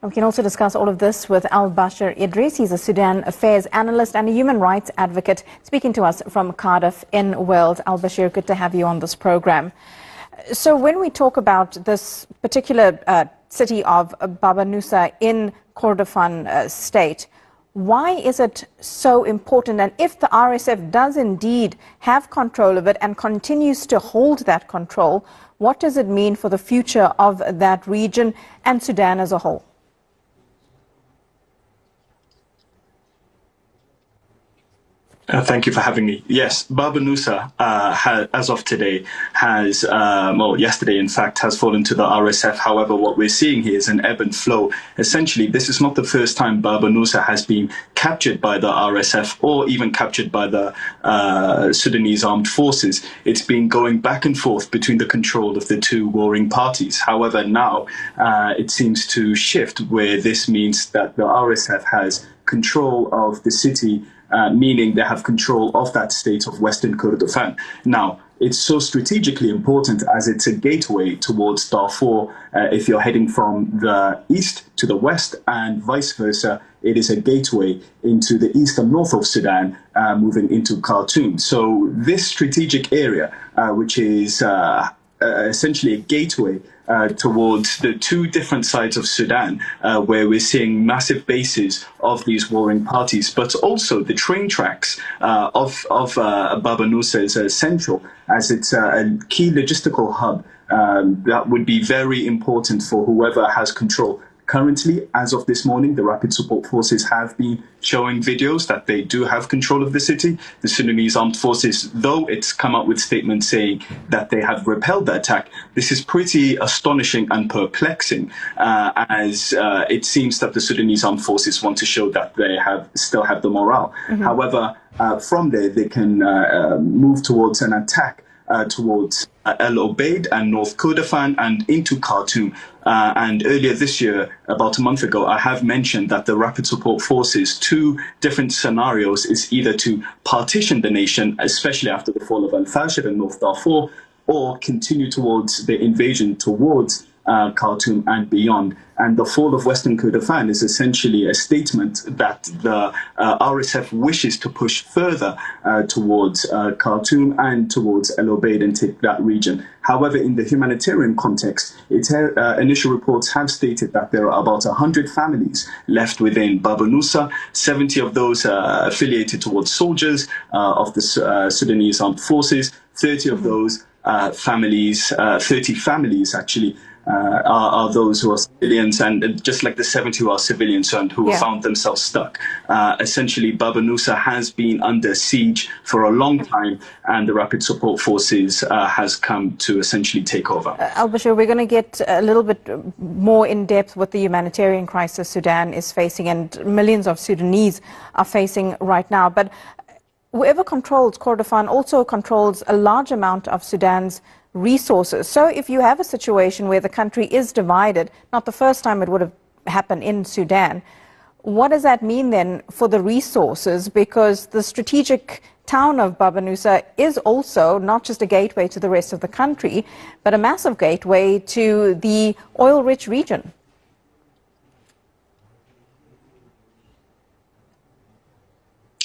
We can also discuss all of this with Al-Bashir Idris. He's a Sudan affairs analyst and a human rights advocate, speaking to us from Cardiff in Wales. Al-Bashir, good to have you on this program. So when we talk about this particular city of Baba Nusa in Kordofan state, why is it so important? And if the RSF does indeed have control of it and continues to hold that control, what does it mean for the future of that region and Sudan as a whole? Thank you for having me. Yes, Baba Nusa, as of today, has, well, yesterday, in fact, has fallen to the RSF. However, what we're seeing here is an ebb and flow. Essentially, this is not the first time Baba Nusa has been captured by the RSF or even captured by the Sudanese armed forces. It's been going back and forth between the control of the two warring parties. However, now it seems to shift, where this means that the RSF has control of the city, meaning they have control of that state of Western Kordofan. Now, it's so strategically important as it's a gateway towards Darfur. If you're heading from the east to the west and vice versa, it is a gateway into the east and north of Sudan, moving into Khartoum. So this strategic area, which is essentially a gateway towards the two different sides of Sudan, where we're seeing massive bases of these warring parties, but also the train tracks of Baba Nusa is essential, as it's a key logistical hub that would be very important for whoever has control. Currently, as of this morning, the Rapid Support Forces have been showing videos that they do have control of the city. The Sudanese armed forces, though it's come up with statements saying that they have repelled the attack, this is pretty astonishing and perplexing, as it seems that the Sudanese armed forces want to show that they still have the morale. However, from there, they can move towards an attack towards El Obeid and North Kordofan and into Khartoum. And earlier this year, about a month ago, I have mentioned that the Rapid Support Forces, two different scenarios is either to partition the nation, especially after the fall of Al-Fashir in North Darfur, or continue towards the invasion towards Khartoum and beyond. And the fall of Western Kordofan is essentially a statement that the RSF wishes to push further towards Khartoum and towards El Obeid and take that region. However, in the humanitarian context, initial reports have stated that there are about 100 families left within Baba Nusa, 70 of those affiliated towards soldiers of the Sudanese armed forces, 30 of those families, 30 families actually, are those who are civilians, and just like the 70 who are civilians and who found themselves stuck. Essentially, Baba Nusa has been under siege for a long time, and the Rapid Support Forces has come to essentially take over. Al-Bashir, we're going to get a little bit more in depth with the humanitarian crisis Sudan is facing and millions of Sudanese are facing right now. But whoever controls Kordofan also controls a large amount of Sudan's resources. So if you have a situation where the country is divided, not the first time it would have happened in Sudan, what does that mean then for the resources? Because the strategic town of Baba Nusa is also not just a gateway to the rest of the country, but a massive gateway to the oil-rich region.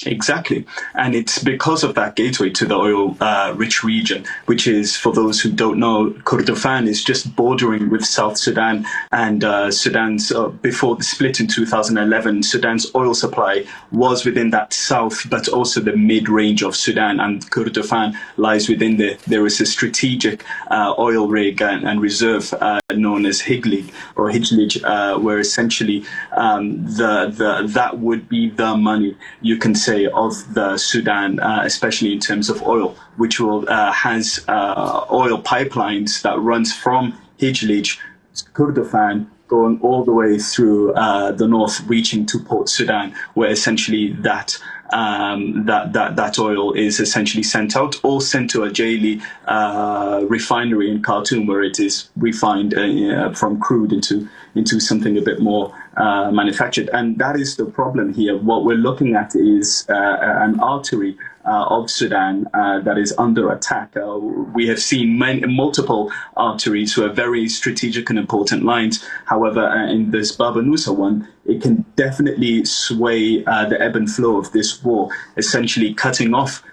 Exactly. And it's because of that gateway to the oil-rich region, which is, for those who don't know, Kordofan is just bordering with South Sudan. And Sudan's, before the split in 2011, Sudan's oil supply was within that south, but also the mid-range of Sudan. And Kordofan lies within there. There is a strategic oil rig and reserve known as Hijlig, where essentially that would be the money, you can say, of the Sudan, especially in terms of oil, which has oil pipelines that runs from Hijlig, Kordofan, going all the way through the north, reaching to Port Sudan, where essentially that oil is essentially sent out or sent to a Jaili refinery in Khartoum, where it is refined from crude into something a bit more manufactured. And that is the problem here. What we're looking at is an artery of Sudan that is under attack. We have seen multiple arteries who are very strategic and important lines. However, in this Baba Nusa one, it can definitely sway the ebb and flow of this war, essentially cutting off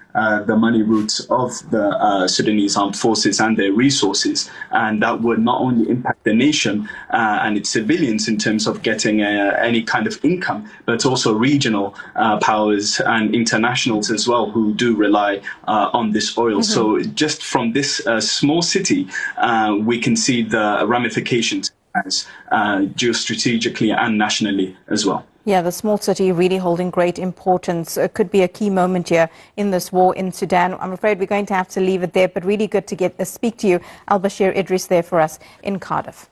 the money routes of the Sudanese armed forces and their resources. And that would not only impact the nation and its civilians in terms of getting any kind of income, but also regional powers and internationals as well who do rely on this oil. So just from this small city, we can see the ramifications geostrategically and nationally as well. Yeah, the small city really holding great importance. It could be a key moment here in this war in Sudan. I'm afraid we're going to have to leave it there, but really good to speak to you, Al Bashir Idris, there for us in Cardiff.